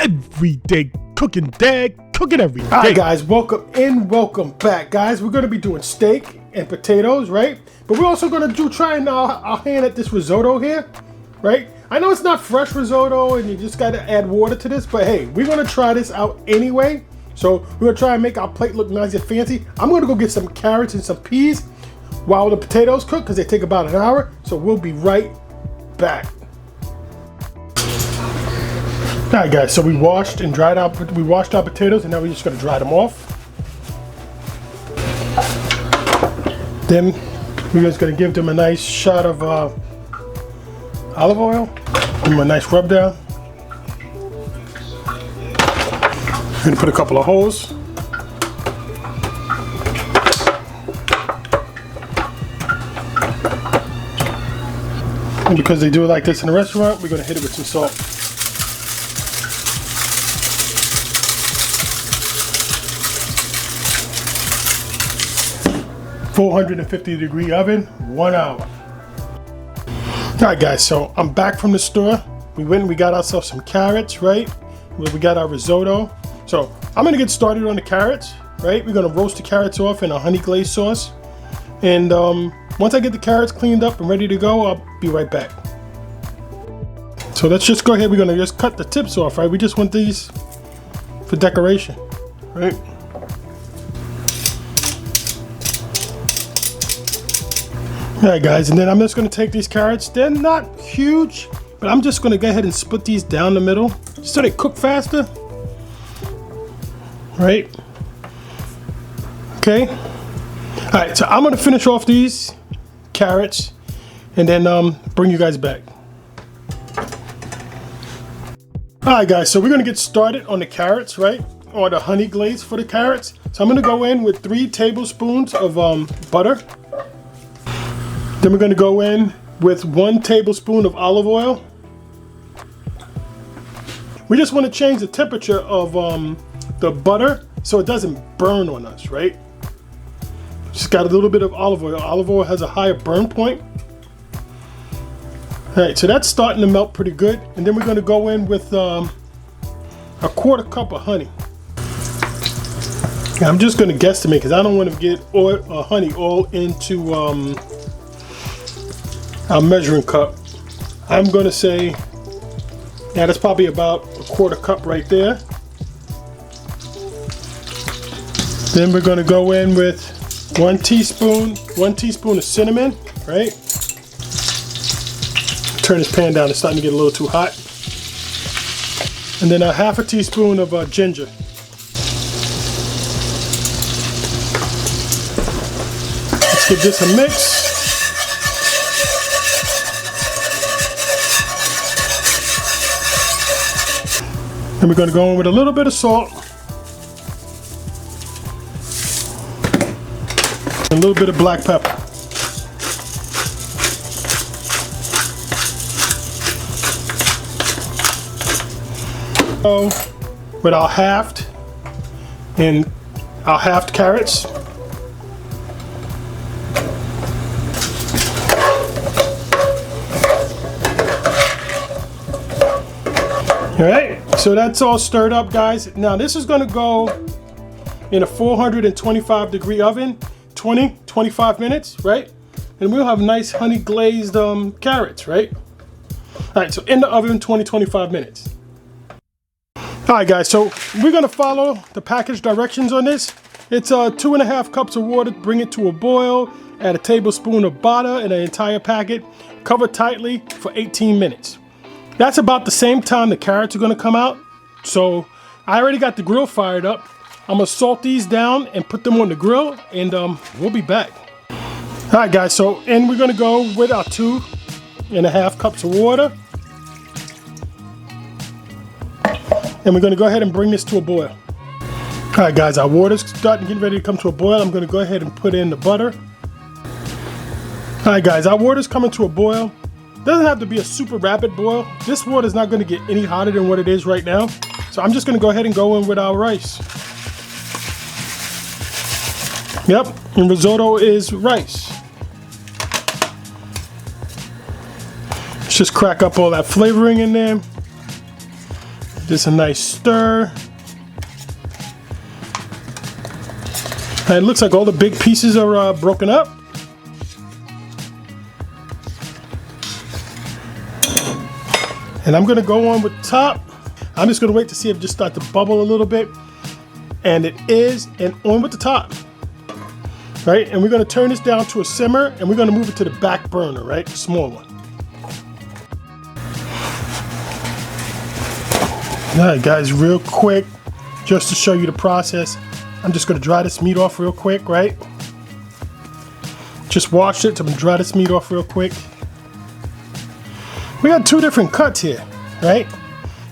everyday cooking dad, cooking every day. All right, guys, welcome in, welcome back, guys. We're gonna be doing steak and potatoes, right? But we're also gonna try our hand at this risotto here, right? I know it's not fresh risotto and you just gotta add water to this, but hey, we're gonna try this out anyway. So we're gonna try and make our plate look nice and fancy. I'm gonna go get some carrots and some peas while the potatoes cook because they take about an hour. So we'll be right back. All right, guys, so we washed our potatoes and now we're just gonna dry them off. Then we're just gonna give them a nice shot of olive oil. Give them a nice rub down. I'm gonna put a couple of holes. And because they do it like this in a restaurant, we're gonna hit it with some salt. 450-degree oven, 1 hour. All right, guys, so I'm back from the store. We went and we got ourselves some carrots, right? We got our risotto. So I'm gonna get started on the carrots, right? We're gonna roast the carrots off in a honey glaze sauce. And once I get the carrots cleaned up and ready to go, I'll be right back. So let's just go ahead. We're gonna just cut the tips off, right? We just want these for decoration, right? All right, guys, and then I'm just gonna take these carrots. They're not huge, but I'm just gonna go ahead and split these down the middle so they cook faster, right? Okay. All right, so I'm gonna finish off these carrots and then bring you guys back. All right, guys, so we're gonna get started on the carrots, right? Or the honey glaze for the carrots. So I'm gonna go in with 3 tablespoons of butter. Then we're gonna go in with 1 tablespoon of olive oil. We just wanna change the temperature of the butter so it doesn't burn on us, right? Just got a little bit of olive oil. Olive oil has a higher burn point. All right, so that's starting to melt pretty good. And then we're gonna go in with a 1/4 cup of honey. And I'm just gonna guesstimate because I don't wanna get honey all into our measuring cup. I'm gonna say, yeah, that's probably about a 1/4 cup right there. Then we're gonna go in with 1 teaspoon of cinnamon, right? Turn this pan down, it's starting to get a little too hot. And then a 1/2 teaspoon of ginger. Let's give this a mix. And we're going to go in with a little bit of salt. And a little bit of black pepper. So, with our halved carrots. All right, so that's all stirred up, guys. Now this is gonna go in a 425-degree oven, 20-25 minutes, right? And we'll have nice honey glazed carrots, right? All right, so in the oven, 20-25 minutes. All right, guys, so we're gonna follow the package directions on this. It's 2.5 cups of water, bring it to a boil, add a tablespoon of butter in an entire packet, cover tightly for 18 minutes. That's about the same time the carrots are gonna come out. So I already got the grill fired up. I'm gonna salt these down and put them on the grill and we'll be back. All right, guys, so and we're gonna go with our 2.5 cups of water. And we're gonna go ahead and bring this to a boil. All right, guys, our water's getting ready to come to a boil. I'm gonna go ahead and put in the butter. All right, guys, our water's coming to a boil. Doesn't have to be a super rapid boil. This water is not gonna get any hotter than what it is right now. So I'm just gonna go ahead and go in with our rice. Yep, and risotto is rice. Let's just crack up all that flavoring in there. Just a nice stir. And it looks like all the big pieces are broken up. And I'm gonna go on with the top. I'm just gonna wait to see if it just starts to bubble a little bit. And it is, and on with the top. Right, and we're gonna turn this down to a simmer and we're gonna move it to the back burner, right? The small one. All right, guys, real quick, just to show you the process, I'm just gonna dry this meat off real quick, right? Just washed it, so I'm gonna dry this meat off real quick. We got two different cuts here, right?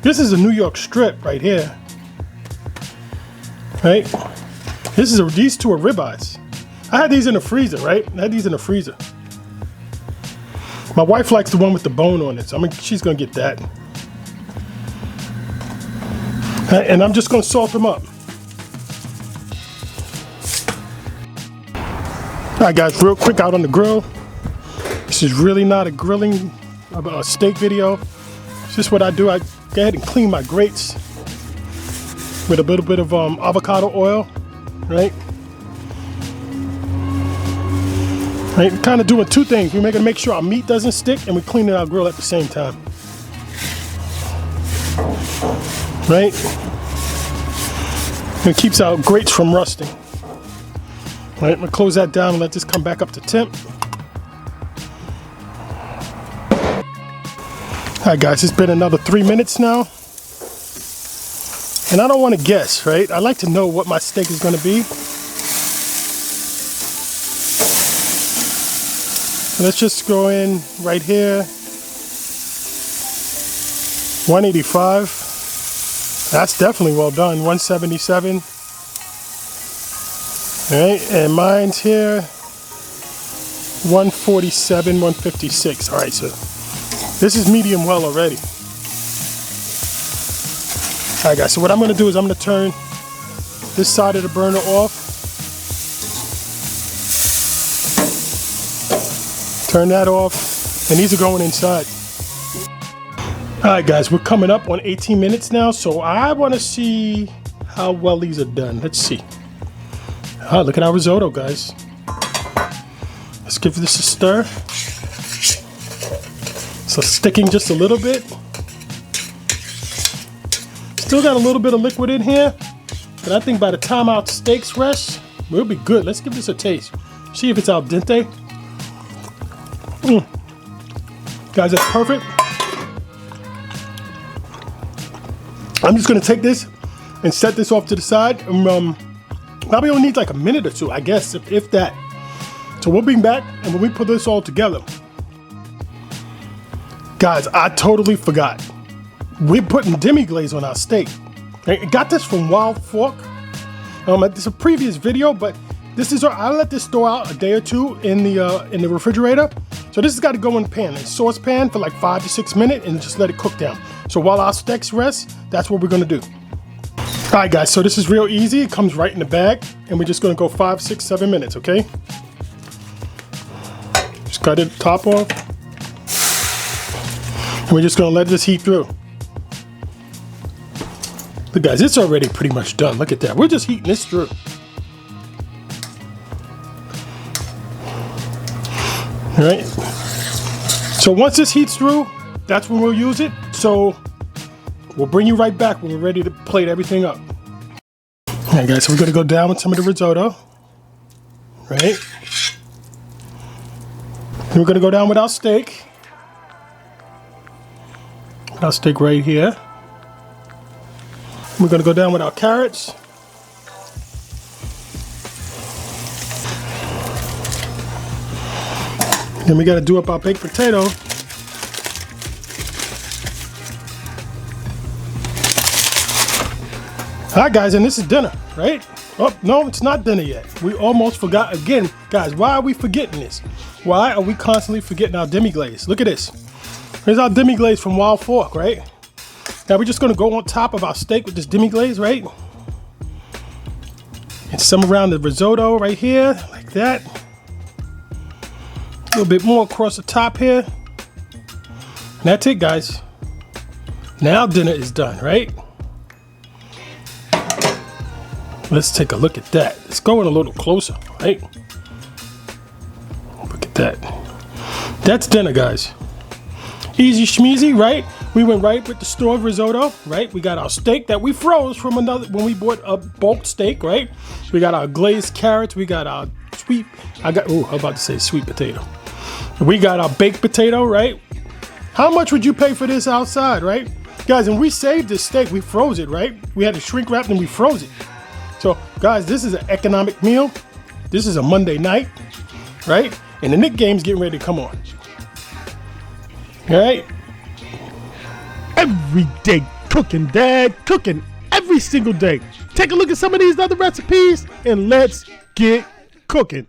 This is a New York strip right here, right? These two are ribeyes. I had these in the freezer, right? I had these in the freezer. My wife likes the one with the bone on it, so she's gonna get that. And I'm just gonna salt them up. All right, guys, real quick out on the grill. This is really not a steak video. It's just what I do. I go ahead and clean my grates with a little bit of avocado oil, right? Right, kind of doing two things. We're make sure our meat doesn't stick, and we're cleaning our grill at the same time. Right? And it keeps our grates from rusting. Right, I'm gonna close that down and let this come back up to temp. All right, guys, it's been another 3 minutes now. And I don't want to guess, right? I like to know what my steak is gonna be. So let's just go in right here. 185. That's definitely well done. 177. All right, and mine's here. 147, 156. All right, so this is medium well already. All right, guys, so what I'm gonna do is I'm gonna turn this side of the burner off. Turn that off, and these are going inside. All right, guys, we're coming up on 18 minutes now, so I want to see how well these are done. Let's see. Oh, look at our risotto, guys. Let's give this a stir. So sticking just a little bit. Still got a little bit of liquid in here, but I think by the time our steaks rest, we'll be good. Let's give this a taste. See if it's al dente. Guys, that's perfect. I'm just gonna take this and set this off to the side. Probably only needs like a minute or two, I guess, if that. So we'll be back, and when we put this all together, guys, I totally forgot. We're putting Demi glaze on our steak. I got this from Wild Fork. It's a previous video, but this is I let this thaw out a day or two in the refrigerator. So this has got to go in the pan, a saucepan for like 5 to 6 minutes, and just let it cook down. So while our steaks rest, that's what we're gonna do. All right, guys, so this is real easy. It comes right in the bag, and we're just gonna go 5, 6, 7 minutes, okay? Just cut the top off. And we're just gonna let this heat through. Look, guys, it's already pretty much done. Look at that. We're just heating this through. All right. So once this heats through, that's when we'll use it. So we'll bring you right back when we're ready to plate everything up. All right, guys, so we're gonna go down with some of the risotto, right? And we're gonna go down with our steak. Our steak right here. We're gonna go down with our carrots. Then we gotta do up our baked potato. All right, guys, and this is dinner, right? Oh, no, it's not dinner yet. We almost forgot again. Guys, why are we forgetting this? Why are we constantly forgetting our demi glaze? Look at this. Here's our demi glaze from Wild Fork, right? Now we're just gonna go on top of our steak with this demi glaze, right? And some around the risotto right here, like that. A little bit more across the top here. And that's it, guys. Now dinner is done, right? Let's take a look at that. Let's go in a little closer, right? Look at that. That's dinner, guys. Easy schmeezy, right? We went right with the stored risotto, right? We got our steak that we froze from another when we bought a bulk steak, right? We got our glazed carrots. We got our sweet. I was about to say sweet potato. We got our baked potato, right? How much would you pay for this outside, right? Guys, and we saved this steak. We froze it, right? We had it shrink wrapped and we froze it. So, guys, this is an economic meal. This is a Monday night, right? And the Knick game's getting ready to come on. All right? Every day cooking, Dad. Cooking every single day. Take a look at some of these other recipes and let's get cooking.